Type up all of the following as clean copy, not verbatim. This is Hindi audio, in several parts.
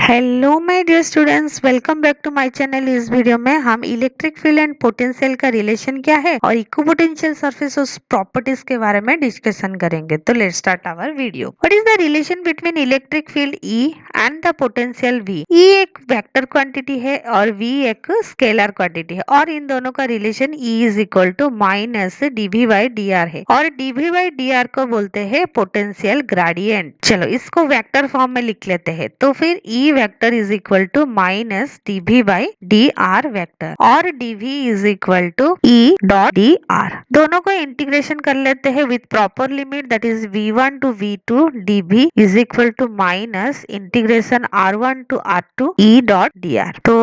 Hello my dear students, welcome back to my channel. इस वीडियो में हम इलेक्ट्रिक फील्ड एंड पोटेंशियल का रिलेशन क्या है और इक्विपोटेंशियल सरफेस और प्रॉपर्टीज के बारे में डिस्कशन करेंगे। तो let's start our video. What is the relation between electric field E and the potential V? E एक वेक्टर क्वांटिटी है और V एक स्केलर क्वांटिटी है और इन दोनों का relation E is equal to minus dV by dr है और dV बाई dr को बोलते हैं पोटेंशियल ग्रेडियंट। चलो इसको वेक्टर फॉर्म में लिख लेते हैं। तो फिर E vector is equal to minus dV by dr vector और dV is equal to E dot dr। दोनों को इंटीग्रेशन कर लेते हैं with proper limit, that is V1 to V2 dV is equal to minus integration R1 to R2 E dot dr। तो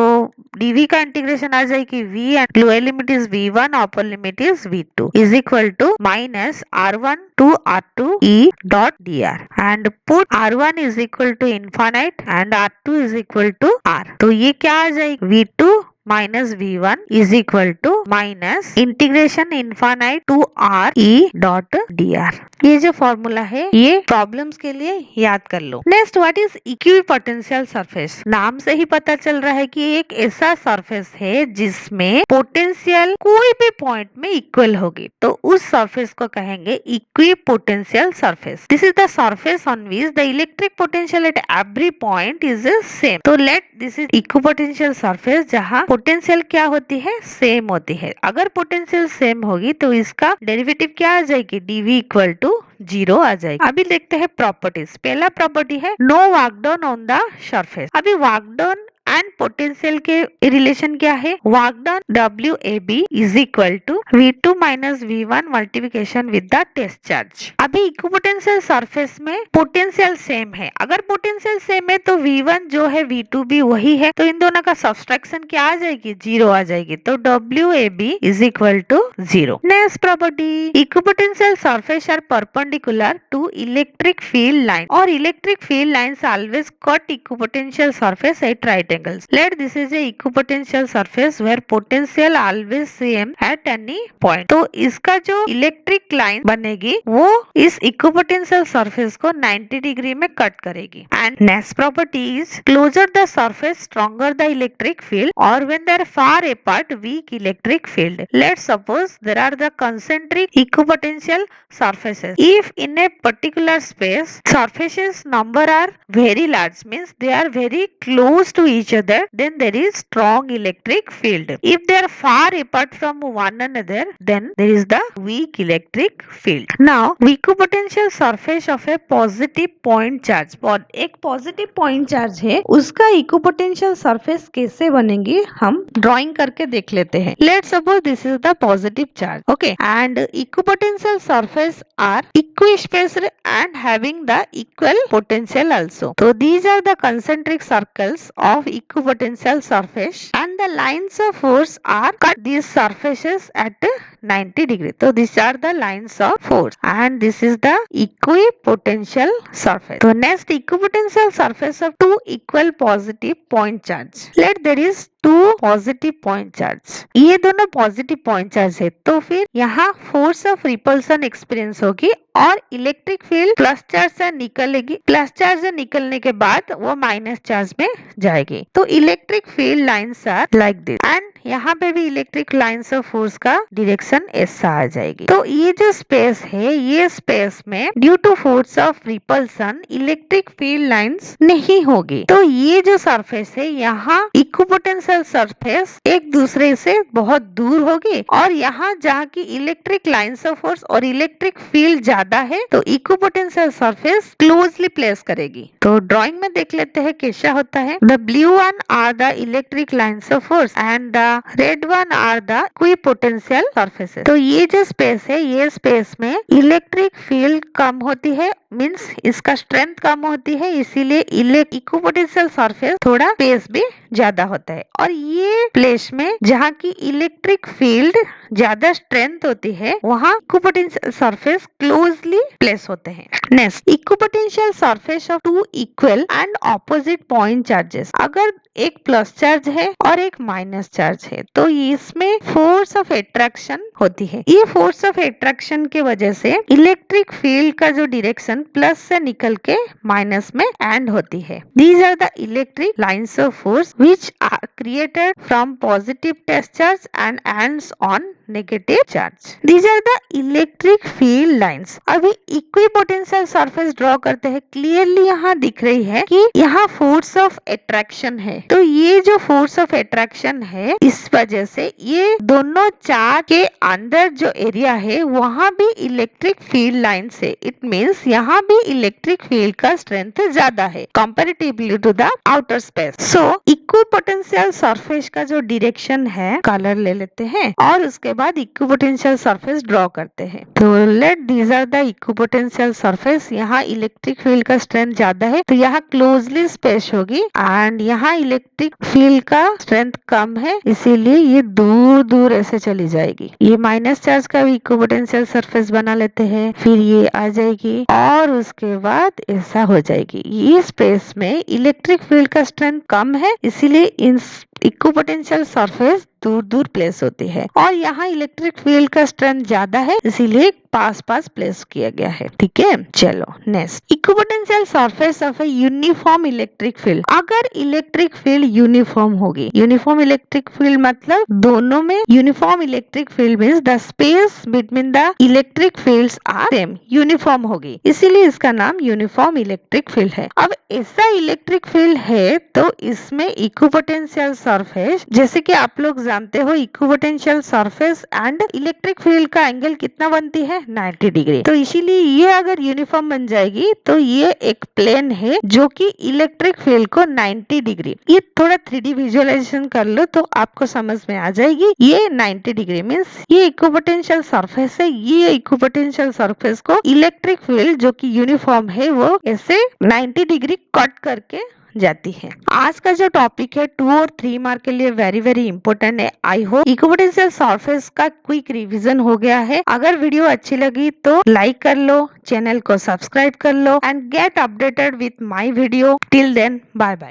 dV का इंटीग्रेशन आ जाएगी V and lower limit is V1, upper limit is V2 is equal to minus R1 to R2 E dot dr and put R1 is equal to infinite and R2 is equal to R। तो ये क्या आ जाएगी V2 minus V1 is equal to minus integration infinite to R E dot dr। ये जो फॉर्मूला है ये प्रॉब्लम्स के लिए याद कर लो। Next, what is equipotential surface? नाम से ही पता चल रहा है कि एक ऐसा सरफेस है जिसमें पोटेंशियल कोई भी पॉइंट में इक्वल होगी, तो उस सरफेस को कहेंगे equipotential surface. This is the surface on which the electric potential at every point is same. तो let this is equipotential surface जहाँ पोटेंशियल क्या होती है, सेम होती है। अगर पोटेंशियल सेम होगी तो इसका डेरिवेटिव क्या आ जाएगी, dV इक्वल टू 0 आ जाएगी। अभी देखते हैं प्रॉपर्टीज। पहला प्रॉपर्टी है no work done on the surface. अभी वर्क डन एंड पोटेंशियल के रिलेशन क्या है, work done WAB is equal to V2 minus V1 multiplication with the test charge. अभी इक्विपोटेंशियल सरफेस में पोटेंशियल सेम है। अगर पोटेंशियल सेम है तो V1 जो है V2 भी वही है, तो इन दोनों का सब्सट्रैक्शन क्या आ जाएगी, 0 आ जाएगी। तो WAB is equal to 0। Next property, equipotential surface are perpendicular to electric field line और electric field lines always cut equipotential surface at right angles. Let this is a equipotential surface where potential always same at any point. तो इसका जो इलेक्ट्रिक लाइन बनेगी वो इस इक्विपोटेंशियल सरफेस को 90 डिग्री में कट करेगी। And next property is closer the surface stronger the electric field और when they are far apart weak electric field. Let's suppose there are the concentric equipotential surfaces. If in a particular space surfaces number are very large, means they are very close to each other, then there is strong electric field. If they are far apart from one another, then there is the weak electric field. Now equipotential surface of a positive point charge, एक पॉजिटिव पॉइंट चार्ज है, उसका इक्विपोटेंशियल सरफेस कैसे बनेगी हम ड्राइंग करके देख लेते हैं। Let's suppose this is the positive charge, okay, and equipotential surface are equispaced and having the equal potential also. तो these are the concentric circles of equipotential surface and the lines of force are cut these surfaces at 90 degree. So these are the lines of force and this is the equipotential surface. So next, equipotential surface of two equal positive point charge. Let there is two positive point charge, ये दोनों पॉजिटिव पॉइंट चार्ज है, तो फिर यहाँ फोर्स ऑफ रिपल्सन एक्सपीरियंस होगी और इलेक्ट्रिक फील्ड प्लस चार्ज से निकलेगी। प्लस चार्ज से निकलने के बाद वो माइनस चार्ज में जाएगी। तो electric field lines are like this and यहाँ पे भी इलेक्ट्रिक लाइंस ऑफ फोर्स का डायरेक्शन ऐसा आ जाएगी। तो ये जो स्पेस है, ये स्पेस में due to force of repulsion electric field lines नहीं होगी। तो ये जो सरफेस है, यहाँ इक्विपोटेंशियल सरफेस एक दूसरे से बहुत दूर होगी और यहाँ जहाँ की इलेक्ट्रिक लाइंस ऑफ फोर्स और इलेक्ट्रिक फील्ड ज्यादा है तो इक्विपोटेंशियल सरफेस क्लोजली प्लेस करेगी। तो ड्राइंग में देख लेते हैं कैसा होता है। The blue one are the electric lines of force and the red one are the equipotential surfaces. तो ये जो स्पेस है, ये स्पेस में इलेक्ट्रिक फील्ड कम होती है, मींस इसका स्ट्रेंथ कम होती है, इसीलिए इक्विपोटेंशियल सरफेस थोड़ा स्पेस भी ज्यादा होता है। और ये प्लेस में जहाँ की इलेक्ट्रिक फील्ड ज्यादा स्ट्रेंथ होती है वहाँ इक्विपोटेंशियल सरफेस क्लोजली प्लेस होते हैं। Next, equipotential surface of two equal and opposite point charges. अगर एक प्लस चार्ज है और एक माइनस चार्ज है तो इसमें फोर्स ऑफ अट्रैक्शन होती है। ये फोर्स ऑफ अट्रैक्शन के वजह से इलेक्ट्रिक फील्ड का जो डायरेक्शन करंट प्लस से निकल के माइनस में एंड होती है। These are the electric lines of force which are created from positive test charge and ends on negative charge. These are the electric field lines. अभी इक्विपोटेंशियल सरफेस ड्रॉ करते हैं। क्लियरली यहाँ दिख रही है कि यहाँ फोर्स ऑफ अट्रैक्शन है। तो ये जो फोर्स ऑफ अट्रैक्शन है, इस वजह से ये दोनों चार्ज के अंदर जो एरिया है वहाँ भी इलेक्ट्रिक फील्ड लाइन है। इट मीन्स यहाँ भी इलेक्ट्रिक फील्ड का स्ट्रेंथ ज्यादा है comparatively to the outer space. So equipotential surface का जो डायरेक्शन है, कलर ले लेते हैं और उसके बाद इक्विपोटेंशियल सरफेस ड्रॉ करते हैं। तो let these are the equipotential surface. यहाँ इलेक्ट्रिक फील्ड का स्ट्रेंथ ज्यादा है तो यहाँ क्लोजली स्पेस होगी एंड यहाँ इलेक्ट्रिक फील्ड का स्ट्रेंथ कम है, इसीलिए ये दूर दूर ऐसे चली जाएगी। ये माइनस चार्ज का भी इक्विपोटेंशियल सरफेस बना लेते हैं, फिर ये आ जाएगी और उसके बाद ऐसा हो जाएगी। ये स्पेस में इलेक्ट्रिक फील्ड का स्ट्रेंथ कम है, इसीलिए इन इक्विपोटेंशियल सरफेस दूर दूर प्लेस होती है और यहाँ इलेक्ट्रिक फील्ड का स्ट्रेंथ ज्यादा है, इसीलिए पास पास प्लेस किया गया है। ठीक है, चलो next. Equipotential surface of a uniform electric field. अगर इलेक्ट्रिक फील्ड यूनिफॉर्म होगी, यूनिफॉर्म इलेक्ट्रिक फील्ड मतलब दोनों में uniform electric field means the space between the electric fields are same, uniform होगी, इसीलिए इसका नाम यूनिफॉर्म इलेक्ट्रिक फील्ड है। अब ऐसा इलेक्ट्रिक फील्ड है तो इसमें इक्विपोटेंशियल सरफेस, जैसे कि आप लोग जानते हो equipotential surface and electric field का एंगल कितना बनती है, 90 डिग्री। तो इसीलिए ये अगर यूनिफॉर्म बन जाएगी तो ये एक प्लेन है जो कि इलेक्ट्रिक फील्ड को 90 डिग्री, ये थोड़ा 3D विजुअलाइजेशन कर लो तो आपको समझ में आ जाएगी। ये 90 डिग्री मीन्स ये इक्विपोटेंशियल सरफेस है। ये इक्विपोटेंशियल सरफेस को इलेक्ट्रिक फील्ड जो कि यूनिफॉर्म है वो ऐसे 90 डिग्री कट करके जाती है। आज का जो टॉपिक है 2 और 3 मार्क के लिए वेरी वेरी इंपॉर्टेंट है। आई होप इक्विपोटेंशियल सरफेस का क्विक रिवीजन हो गया है। अगर वीडियो अच्छी लगी तो लाइक कर लो, चैनल को सब्सक्राइब कर लो and get updated with my video. Till then bye bye.